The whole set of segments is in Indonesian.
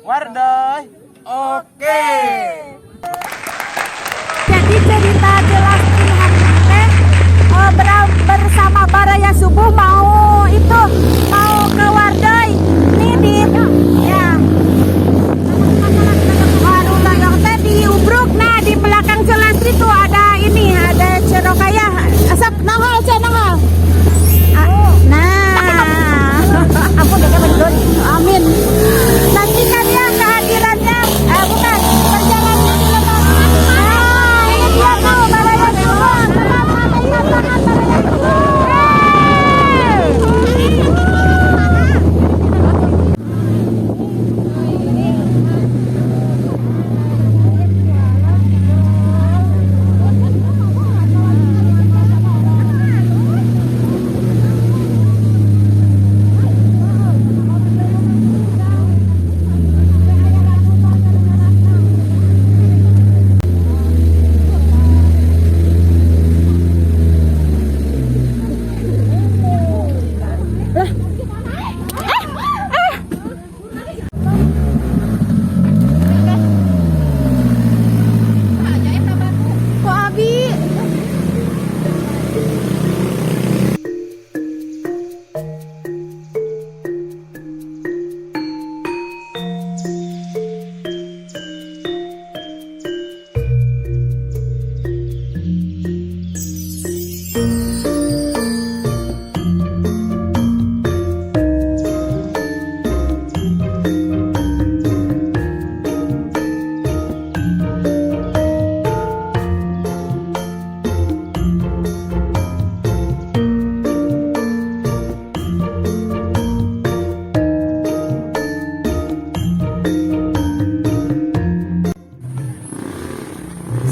Wardoy. Oke. Jadi cerita jelas hari teh bersama Baraya Subuh mau ke Wardoy. Ini di ya. Warung teh di Ubruk. Nah di belakang Celastri tuh ada Cerokaya. Asap nahal. Nah, aku udah dapat. Amin. Nantikan ya kehadirannya. Bukan perjalanannya di lepas. Nah, ini dia tuh Baraya Subuh. Baraya Subuh.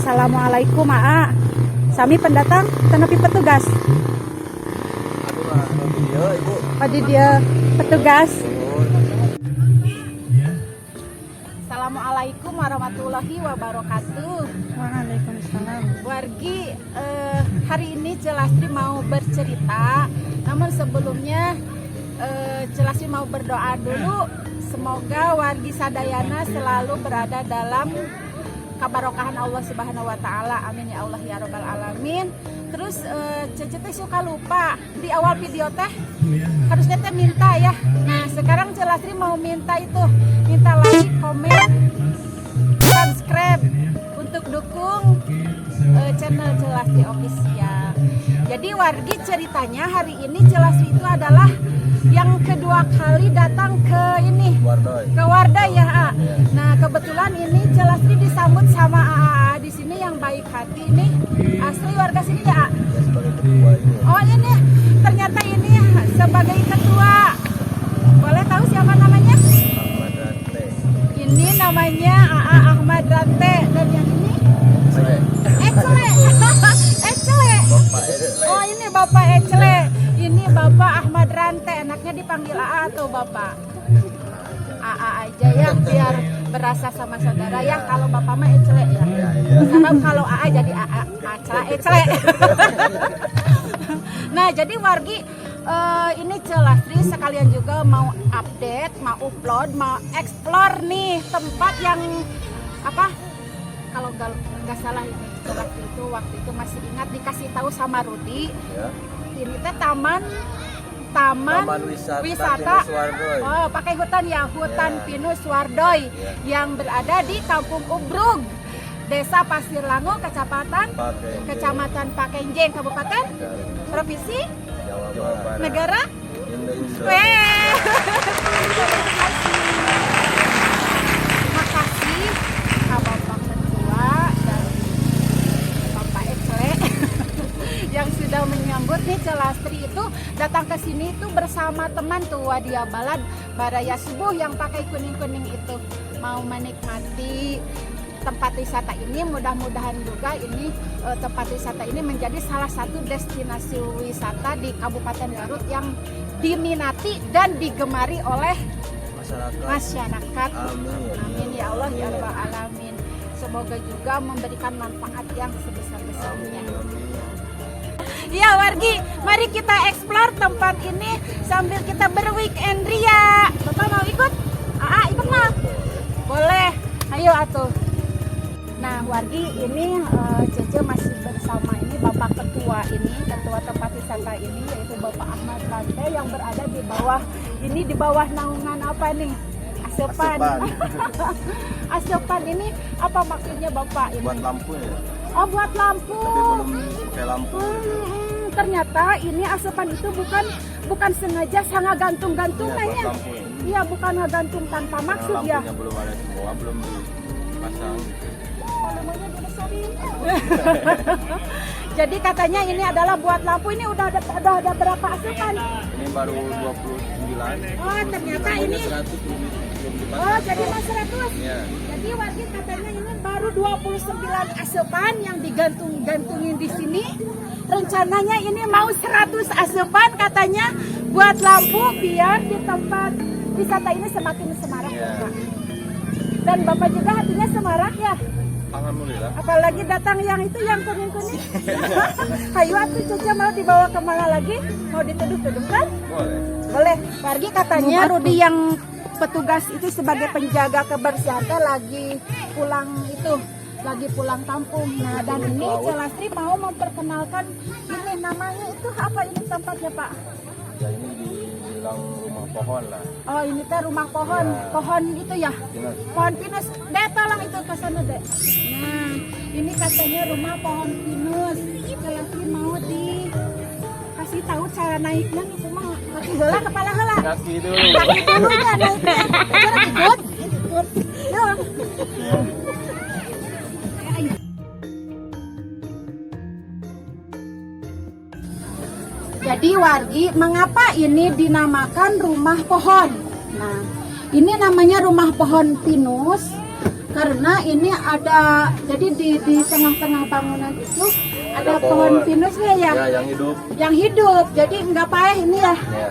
Assalamualaikum Aa. Sami pendatang tenepi petugas. Padi dia petugas. Assalamualaikum warahmatullahi wabarakatuh. Waalaikumsalam. Wargi, hari ini Celastri mau bercerita. Namun sebelumnya Celastri mau berdoa dulu. Semoga wargi sadayana selalu berada dalam kabarokahan Allah Subhanahu wa taala. Amin ya Allah ya rabbal alamin. Terus Cece teh suka lupa di awal video teh harusnya teh minta ya. Nah, sekarang Celastri mau minta like, komen, subscribe untuk dukung channel Celastri official. Jadi wargi ceritanya hari ini Celastri itu adalah yang kedua kali datang ke Wardoy ya. Nah kebetulan ini Celastri disambut sama AA di sini yang baik hati nih, asli warga sini ya. Oh ini ternyata ini sebagai ketua. Boleh tahu siapa namanya? Ini namanya AA Ahmad Rante dan yang ini Ecele. Oh ini Bapak Ecele. Ini Bapak Ahmad Rante, enaknya dipanggil AA atau Bapak? AA aja ya, biar berasa sama saudara ya. Kalau Bapak mah Ecele ya. Sebab kalau AA jadi AA, Ecele. Nah, jadi wargi ini Celastri sekalian juga mau update, mau upload, mau explore nih tempat yang apa? Kalau nggak salah ini Celastri itu waktu itu masih ingat dikasih tahu sama Rudi. Ya. Ini teh taman wisata oh pakai hutan ya, hutan pinus Wardoy yang berada di Kampung Ubrug, Desa Pasir Lango, Kecamatan Pakenjeng, Kabupaten Provinsi Jawa Barat, Negara Indonesia. Makasih Bapak Ketua dan Bapak Ecele yang sudah menyambut nih Celastri itu datang ke sini itu bersama teman tuh Wadia Balad Baraya Subuh yang pakai kuning-kuning itu mau menikmati tempat wisata ini. Mudah-mudahan juga ini tempat wisata ini menjadi salah satu destinasi wisata di Kabupaten Garut yang diminati dan digemari oleh masyarakat. Amin ya Allah ya rabbal alamin. Semoga juga memberikan manfaat yang sebesar-besarnya. Ya wargi, mari kita explore tempat ini sambil kita berweekend ria. Bapak mau ikut? Ikut mah. video atuh. Nah, wargi ini Cece masih bersama ini Bapak Ketua tempat wisata ini, yaitu Bapak Ahmad Lante yang berada di bawah naungan apa nih? Asepan. Asepan ini apa maksudnya Bapak ini? Buat lampu ya. Oh, buat lampu. Tapi belum pakai lampu. Ternyata ini Asepan itu bukan sengaja sangat gantung-gantung Iya, nanya. buat lampu ya. Iya, bukan ngegantung tanpa maksud ya. Lampunya belum ada semua, belum dipasang. Volumenya dibesarin. Jadi katanya ini adalah buat lampu. Ini udah ada berapa asupan? Ini baru 29. Oh, ternyata ini. 100 belum dipasang. Oh, jadi mas 100. Iya. Jadi warga katanya ini baru 29 asupan yang digantung-gantungin di sini. Rencananya ini mau 100 asupan katanya buat lampu biar di tempat wisata ini semakin semarak. Iya. Bapak. Dan Bapak juga hatinya semarak ya. Alhamdulillah. Apalagi datang yang itu yang kuning-kuning. Hayu atuh Cece mau dibawa kemana lagi? Mau dituduh-tuduhkan? Boleh. Boleh. Wargi katanya Rudi yang petugas itu sebagai penjaga kebersihan teh lagi pulang kampung. Nah, dan ini Celastri mau memperkenalkan ini namanya itu apa ini tempatnya, Pak? Ya ini dibilang rumah pohon lah. Oh, ini teh rumah pohon. Ya. Pohon itu ya. Pinus. Pohon pinus. Dek, tolong itu ke sana, Dek. Nah, ini katanya rumah pohon pinus. Celastri mau kasih tahu cara naiknya nih kumaha. Kaki heula kepala heula. Kaki dulu. Kaki dulu ya naiknya. Cara ikut. Yuk. Jadi wargi, mengapa ini dinamakan rumah pohon? Nah, ini namanya rumah pohon pinus karena ini ada, jadi di tengah-tengah bangunan itu ada pohon pinusnya ya, Ya, yang hidup. yang hidup. Jadi nggak payah ini ya. Ya.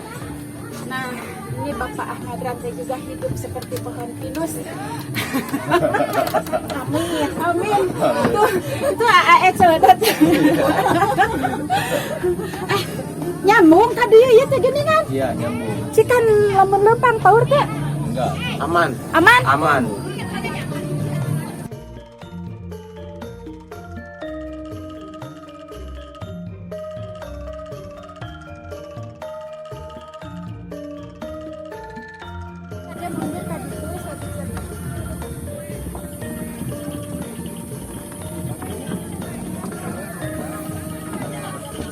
Nah, ini Bapak Ahmad Rante juga hidup seperti pohon pinus. Amin, amin. Itu AAE celedot. Nyambung tadi ya teh gini kan? Iya, nyambung. Cikan lamun lempang paur teh. Enggak. Aman. Aman? Aman.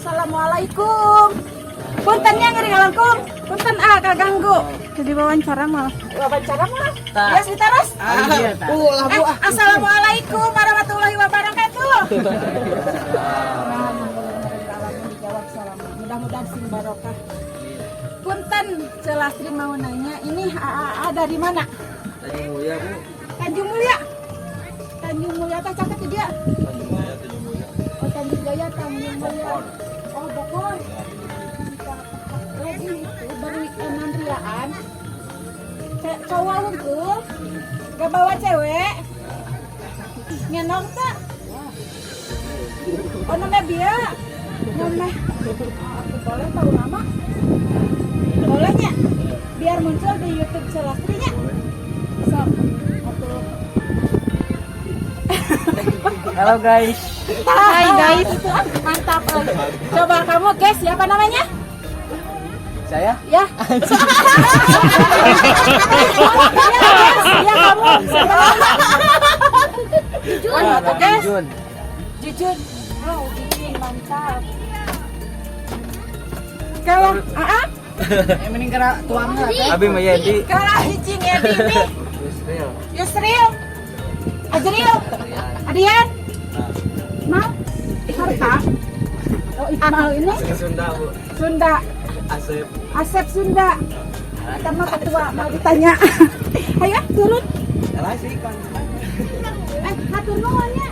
Assalamualaikum. Puntennya ngeringalangkum. Punten kaganggu. Jadi wawancara malah. Wawancara malah. Ya sih terus. Assalamualaikum warahmatullahi wabarakatuh. Dijawab salam. Mudah-mudahan sing barokah. Punten, Celastri mau nanya, ini AA dari mana? Tanjung Mulia, Bu. Tanjung Mulia. Tanjung Mulia teh caket dia. Tanjung Mulia, Tanjung Mulia. Oh, Tanjung Jaya, Tanjung Mulia. Oh, Bogor. Lagi itu beri riaan. Cowok unggul. Gak bawa cewek. Ngenong tak? Oh, namanya Bia. Namanya. Aku boleh tahu nama? Bolehnya? Biar muncul di YouTube Celastri-nya. So, aku. Halo guys. Hai guys, mantap. Coba kamu guys, siapa namanya? Saya? Ya. Ya kamu. Jujun, guys. Jun. Jujun. Oh, jujun mantap. Kalau Mending kira tuangnya teh. Abi Mayadi. kalau hijing ya ini. Yusril. Ajril. Adian. Mal. Harta. Oh, Iqmal ini Sunda, Bu. Sunda. Asep. Asep Sunda. Kita mah ketua mau ditanya. Ayo turun. Salah sih kan. Hatur nuhun ya.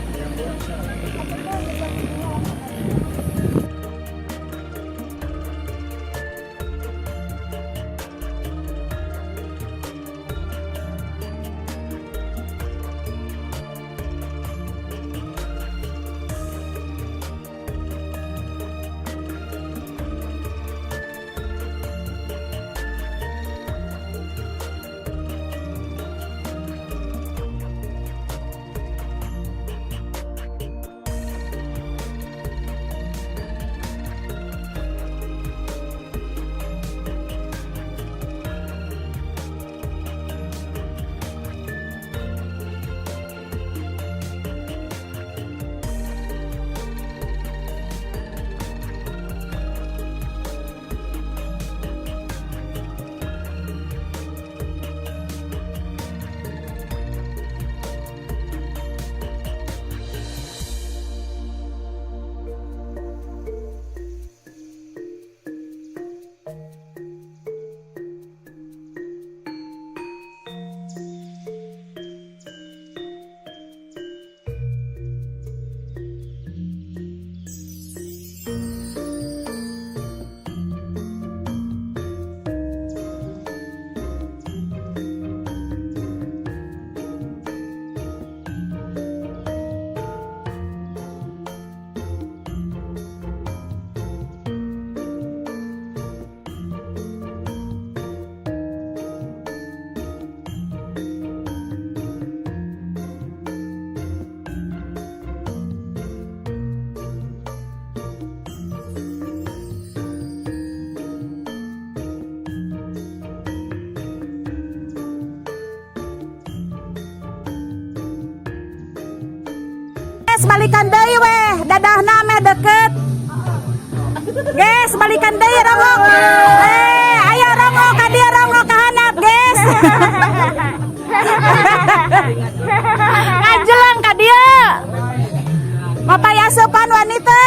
Guys, balikan deui weh. Dadahna meh deket. Guys, balikan deui rongok. Ayo rongok ka dieu rongok ka handap, guys. Ngajelang ka dieu. Mapayasupan wanita.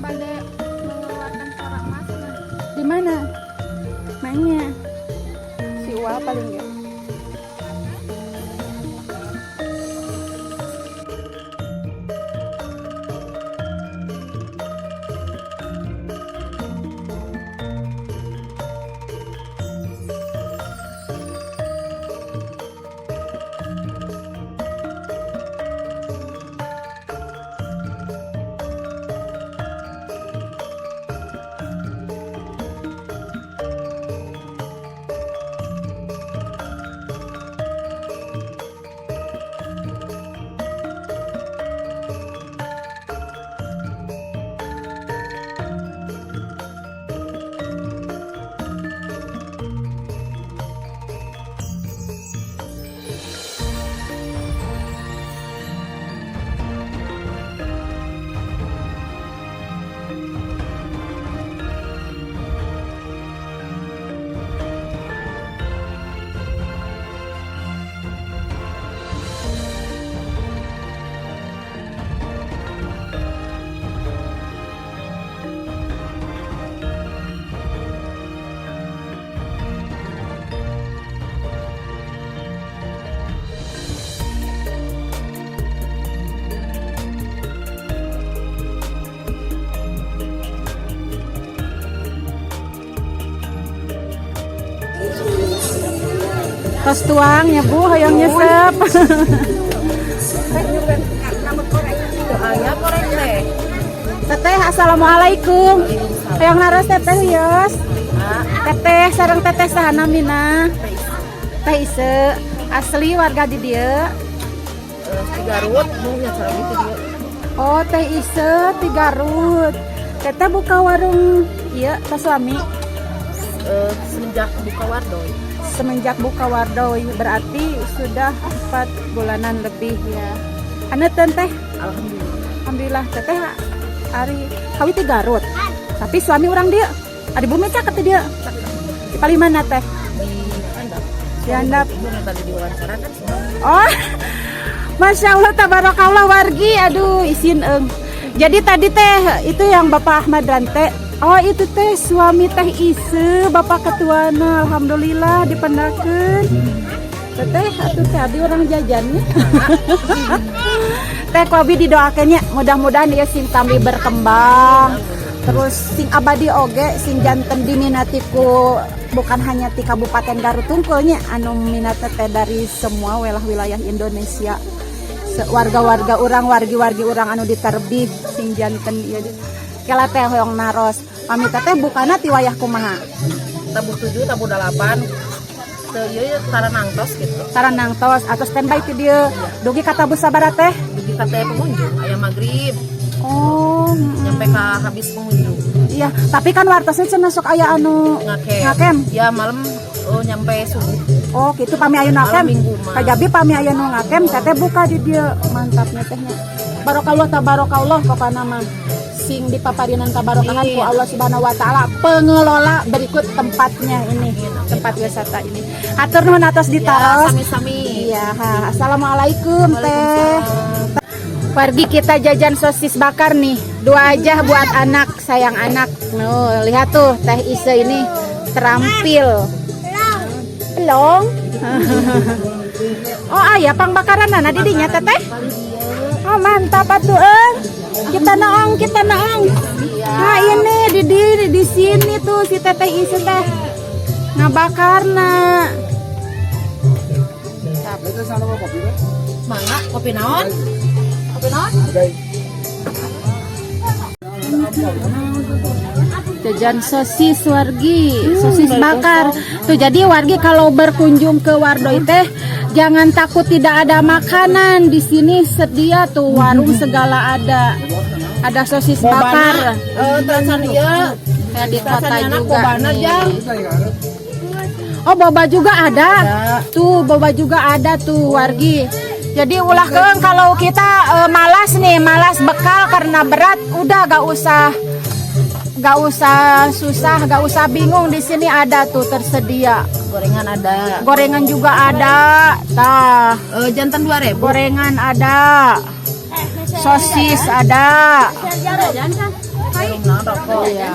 Bade mengeluarkan suara emas. Di mana? Mainnya. Si Uwa paling ya. Tos tuang ya Bu, hoyong nyesep. Teteh, assalamualaikum. Hoyong naros teteh yos. Teteh sareng teteh sahana mina. Teh Ise, asli warga di dieu. Garut, nya sareng itu dia. Oh, Teh Ise di Garut. Teteh buka warung ieu ka suami. Semenjak buka wardoy. Semenjak buka wardoy berarti sudah 4 bulanan lebih ya. Aneuten teh? Alhamdulillah teteh ari kawi di Garut. Tapi suami orang dia di bumi caket dia. Di Palimana teh? Di Handap. Oh, Masya Allah tabarakallah wargi. Aduh isin Jadi tadi teh itu yang Bapak Ahmad Rante. Oh itu teh suami Teh Ise, Bapak Ketuana. Alhamdulillah dipendakeun. Teteh atuh teh abdi orang jajannya. Teh Kobi didoakannya mudah-mudahan dia sing tambi berkembang. Terus sing abadi oge sing janten diminatiku bukan hanya di Kabupaten Garut Tungkulnya anu minat teh dari semua wilayah Indonesia. Warga-warga orang, wargi-wargi orang anu diterbih sing janten ieu. Kela teh hoyong naros. Pamit teh bukana ti wayah kumaha? Tabu 7, tabu 8. Teu ieu taranangtos gitu. Taranangtos atau standby ti dieu. Dugi ka tabu sabaraha teh? Dugi ka teh pengunjung aya magrib. Oh, Nyampe ka habis pengunjung. Iya, tapi kan wartosnya cenah sok aya anu ngakem. Ya malam nyampe subuh. Oh, gitu pami aya ngakem. Minggu mah. Kajabi pami aya nu ngakem, teteh buka di dieu. Mantapnya tehnya. Barokallah tabarakallah pokona mah. Sing dipaparinan kabarokahan ku Allah Subhanahu wa taala pengelola berikut tempatnya ini, tempat wisata ini. Hatur nuhun atas ditaros. Sami-sami. Iya, assalamualaikum teh. Pergi kita jajan sosis bakar nih, 2 aja buat anak, sayang anak. Nuh, lihat tuh Teh Ise ini terampil. Belum. Oh, aya pang bakaran di dinya teteh. Oh, mantap atuh Kita naong. Nah, ini di sini tuh si Teteh Ise teh ngabakarna. Mangga kopi naon? Kopi naon? Jajan sosis wargi, sosis bakar. Tuh jadi wargi kalau berkunjung ke Wardoy teh jangan takut tidak ada makanan. Di sini sedia tuh warung segala ada. Ada sosis bakar. Terasan iya. Kayak di kota Rasanya juga. kobana, nih. Jang. Oh, boba juga ada. Tuh, boba juga ada tuh wargi. Jadi ulah keeng kalau kita malas nih, malas bekal karena berat, udah gak usah susah, gak usah bingung, di sini ada tuh tersedia. Gorengan ada. Gorengan juga ada. Tah, Jantan 2.000. gorengan ada. Sosis ada. Rokok ya.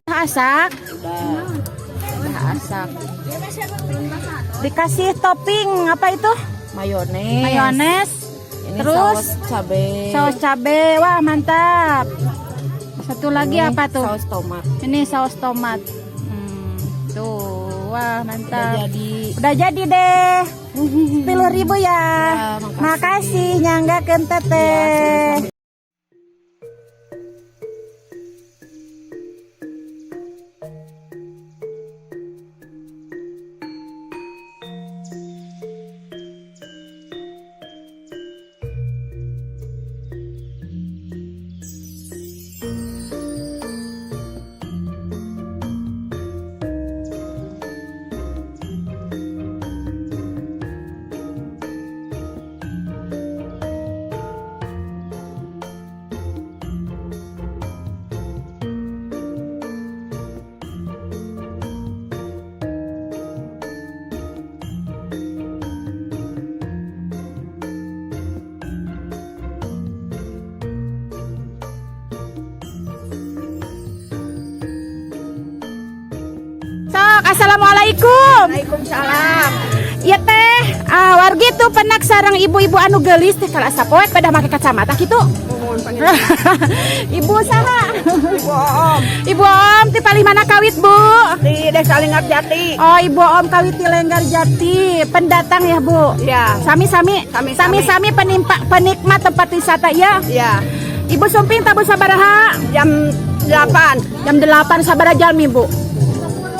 Asak. Asak. Dikasih topping apa itu? Mayones. Mayones. Ini Terus saus cabe. saus cabe. Wah, mantap. Satu lagi Ini apa tuh? Saus tomat. Ini saus tomat. Tuh, wah Udah mantap. jadi. Udah jadi deh. 10.000 ya. makasih. Makasih nyanggakeun teteh. Sok, assalamualaikum. Waalaikumsalam. Iya teh, wargi tuh penak sarang ibu-ibu anu gelis teh kalau asa poek pada make kacamata gitu. Ibu saha? Ibu Om Ibu Om ti paling mana kawit, Bu? di Desa Linggar Jati. Oh, Ibu Om kawit di Lenggar Jati. Pendatang ya, Bu? Iya. Sami-sami. Sami-sami. Sami-sami penikmat tempat wisata ya. Iya. Ibu Sumping tabu sabaraha? Jam 8. Jam 8 sabaraha jalmi, Bu?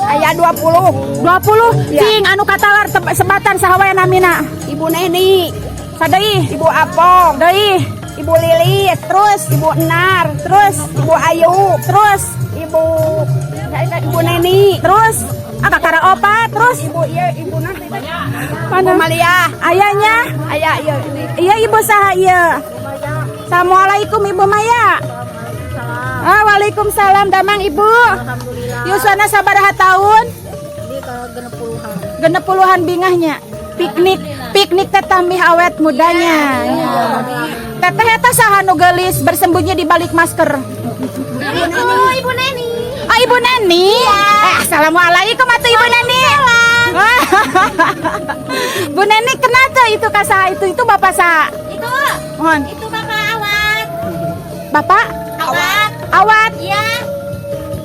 Aya 20. 20. Ya. Cing anu katalar sebatan saha wae namina? Ibu Neni, Sadeuih. Ibu Apong, Deui. Ibu Lilis, Terus Ibu Enar, terus Ibu Ayu, terus Ibu Neni, terus kakara opat terus Ibu nanti Ibu mana Malia. ayahnya Aya iya ini. iya ibu saha iya. Assalamualaikum Ibu Maya. Waalaikumsalam damang Ibu. Yuswana sabaraha tahun? Genep puluhan bingahnya. Piknik tetambih awet mudanya. Ya. Teteh eta saha nu geulis bersembunyi di balik masker? Ibu Neni. Oh, Ibu Neni. Assalamualaikum atuh Ibu Neni. Bu Neni kenapa itu kasa itu bapak sa? Itu, Mohon. itu Bapak Awat. Bapak? Awat. Awat. Iya,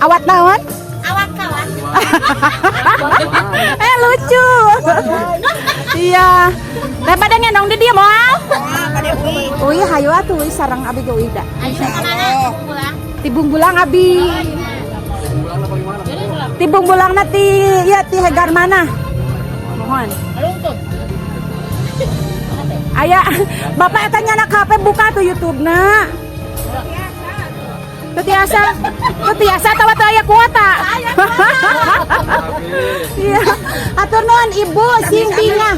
Awat naon? awat kawan. Lucu. Iya. Teh pada ngendong di dia moal. Uy, hayu atuh uy sareng abi ge uy da. Ayo kemana? Pulang. Tibung bulang abi. Tibung bulang ti ya ti hegar mana? Mohon. Aya, bapak eta nyana HP buka tuh YouTube-na. Tetiasa tawa teu aya kuota. Iya. Atur nuhun Ibu sing bingah,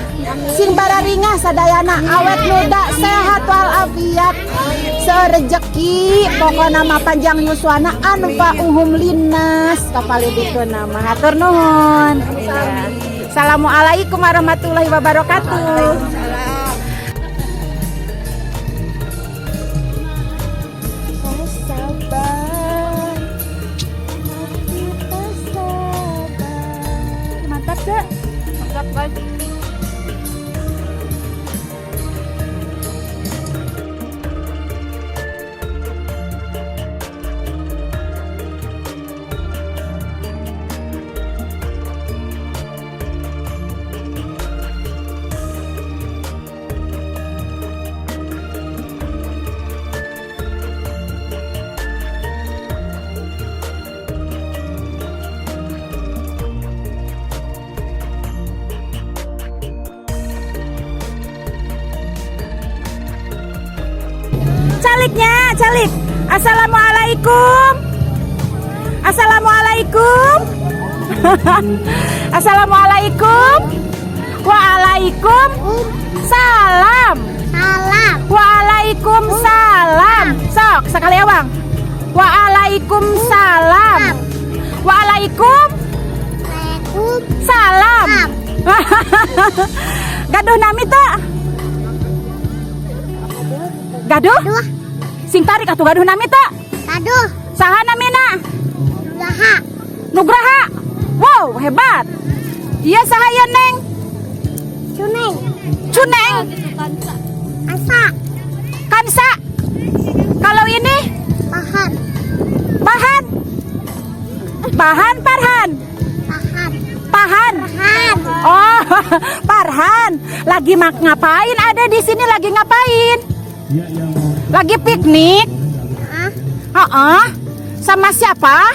sing bararingah sadayana awet muda sehat walafiat sarejeki pokona mah panjang yuswana anu pauhum linas kapalidikeun nama. Atur nuhun. Iya. Assalamualaikum warahmatullahi wabarakatuh. Mantap gak? Mantap guys. caliknya, calik. Assalamualaikum. Assalamualaikum. Assalamualaikum. Waalaikum salam. Salam. Waalaikumsalam. Sok sekali awang. Waalaikumsalam. Waalaikum salam. Gaduh nami tak? Gaduh? Sing tarik atuh gaduh nami tak? Aduh. Saha namina? Laha. Nugraha. Wow, hebat. Iya saha ya, Neng? Cuneng. Cuneng. Asa. Kansa. Kalau ini? Bahan. Bahan. Bahan Parhan. Bahan. Pahan. Bahan. Oh, Parhan. Lagi ngapain ada di sini? Lagi ngapain? Lagi piknik. Ah, Sama siapa?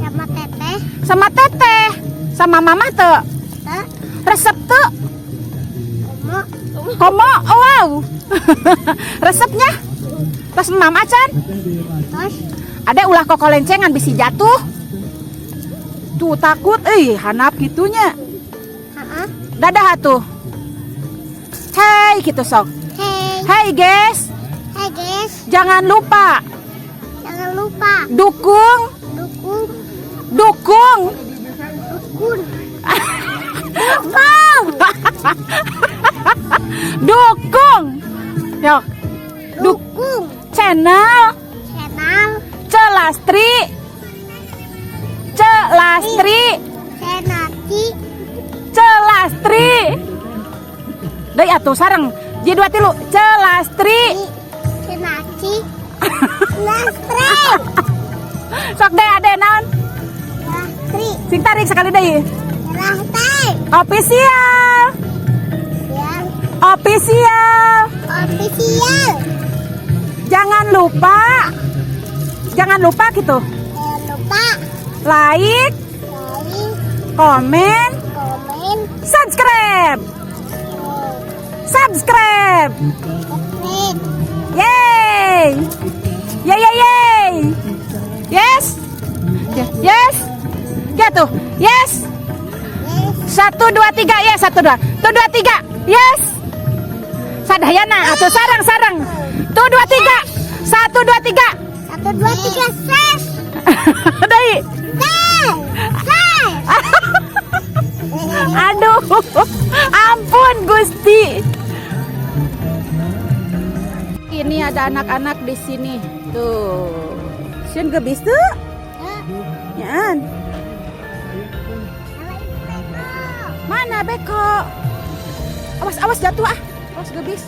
sama teteh. Sama Teteh. Sama Mama tuh. Teh. Resep tuh. Mau. Komo. Oh, wow. Resepnya? Terus Mama Can. Terus. Ada ulah kokolencengan bisa jatuh. Tuh takut, hanap gitunya. Dadah tuh. Hey, gitu sok. Hey. Hey guys, Hey guys. jangan lupa Jangan lupa dukung, dukung. dukung, Dukun. dukung. Yuk, Dukung. channel Channel. Celastri, Celastri, Senati. Celastri. Deui atuh sareng. Jadi 2 tilu. Celastri. Senati. Lastri. Sok deh ade naon? Lastri. Sing tarik sekali deui. Lastri. Official. Yang Official. official. Jangan lupa gitu. Jangan lupa Like, like, komen, komen, subscribe. Subscribe. subscribe. Yay. Yay. Yes. Yes. Ya tuh. Yes. Yes. 1 2 3 ya 1 2. Tuh 2 3. Yes. Sadayana atuh sareng. Tuh 2 3. 1 2 3. 1 2 3 ses. Deui. Ses. Ses. Aduh. Ampun Gusti. Ini ada anak-anak di sini. Tuh. Sieun gebis tuh. Nyaan. Mana beko? Awas jatuh ah. Awas gebis.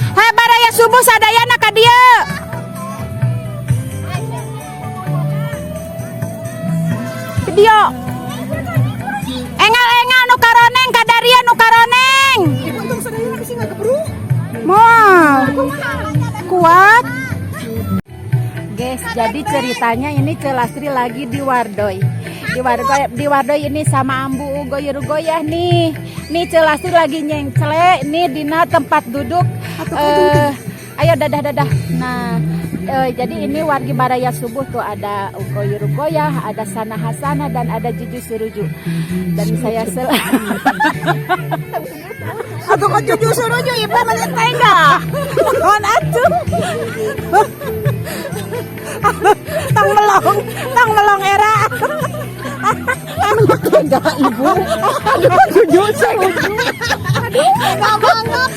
Hai baraya subuh sadayana ka dieu. Video. Engal nu karoneng kadaria nu karoneng. Mau kuat. Guys, jadi ceritanya ini Celastri lagi di Wardoy. Di Wardoy ini sama Ambu goyah nih. Nih Celastri lagi nyengcle nih dina tempat duduk. Ayo dadah. Nah, jadi ini wargi baraya subuh tuh ada goyah, ada Sana Hasana dan ada Juju Suruju. Dan saya Aku kok Juju Suruju ibu menenteng enggak? Mohon atuh. Tang melong era. Enggak ibu. Aduh Juju Suruju. Aduh, enggak banget.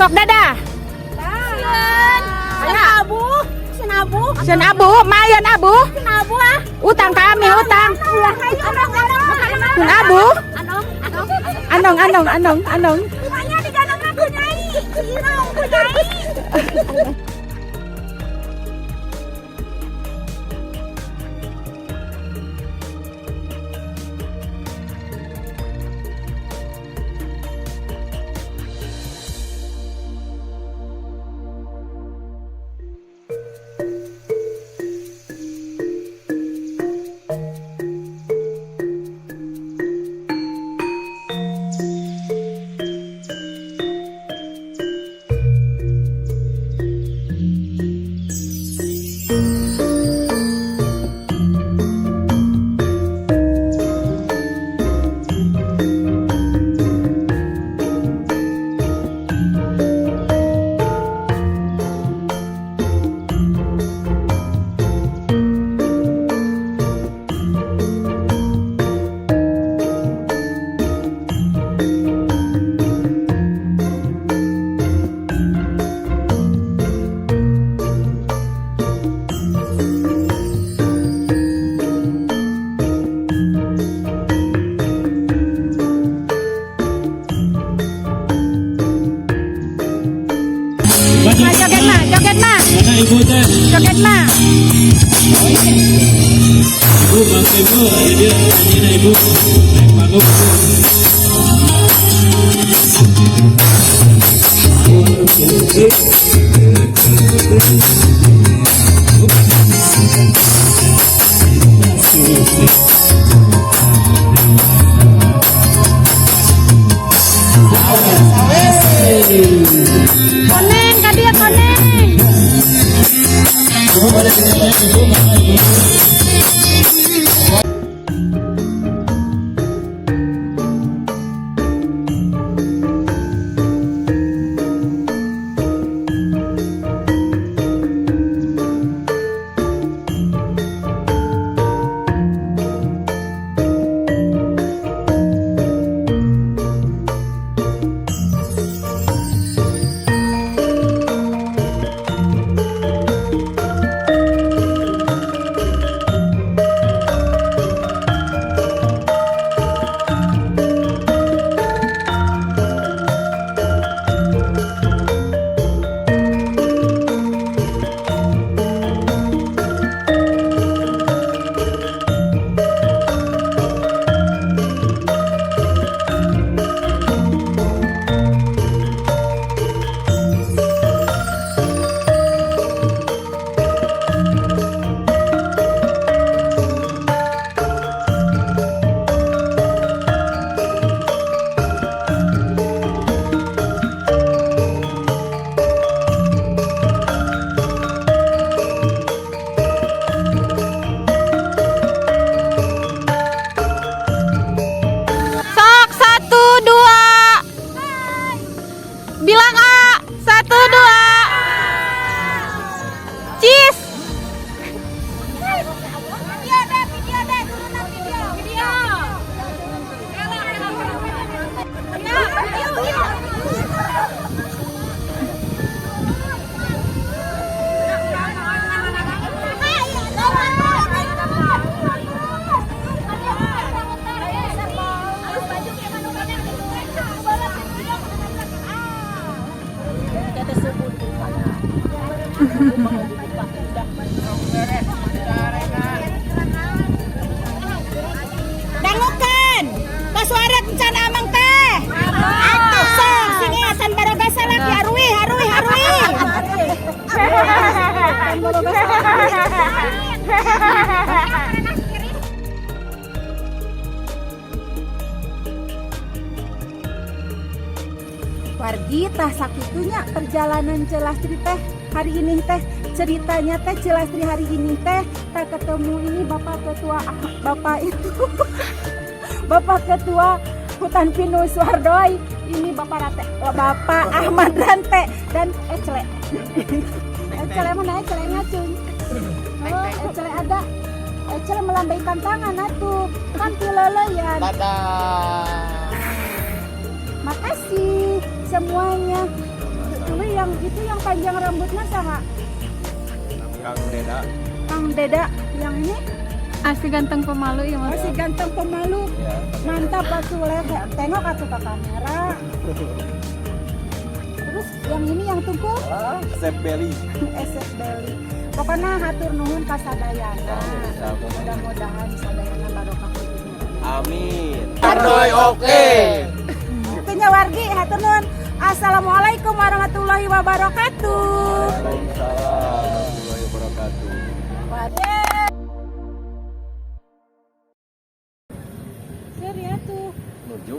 Sok dadah. Senabu. Senabu. Sen abu, mayan abu. Senabu ah. Utang kami, utang. Sen abu. Anong. Rumahnya di ganang aku nyai. Cirong ku nyai. Joget ma. Mana ibu teh? Joget ma. Ibu bangsa ibu, ada dia nyanyi ibu. Naik panggung. Koneng, kadia koneng. Bilang A, 1, 2. Cheese. Dangukan kasuara kencan amang teh. Atuh sok sing asan baroga salaki harui. Wargi tah sakitunya perjalanan Celastri teh hari ini teh, ceritanya teh Celastri hari ini teh tak ketemu ini Bapak Ketua Bapak Ketua Hutan Pinus Suhardoy, ini Bapak Ahmad Rante dan Ecele mana Ecele ngacung. Oh, Ecele ada. Ecele melambaikan tangan atuh. Kan pileleyan. Dadah. Makasih semuanya. Tuluy yang itu yang panjang rambutnya sama Kang Deda. Kang Deda. Yang ini Asli ganteng pemalu ya mas. masih ganteng pemalu. Ya. Mantap Pak Sule. Tengok atuh ke kamera. Terus yang ini yang tungku Sep Belly. SF Beli. Pokoknya hatur nuhun ka sadayana. Ya, Mudah-mudahan sadayana barokah kudu. Amin. Ardoy oke. Tanya wargi hatur nuhun. Assalamualaikum warahmatullahi wabarakatuh. Waalaikumsalam warahmatullahi wabarakatuh. Waduh. Serius tuh. Nuju.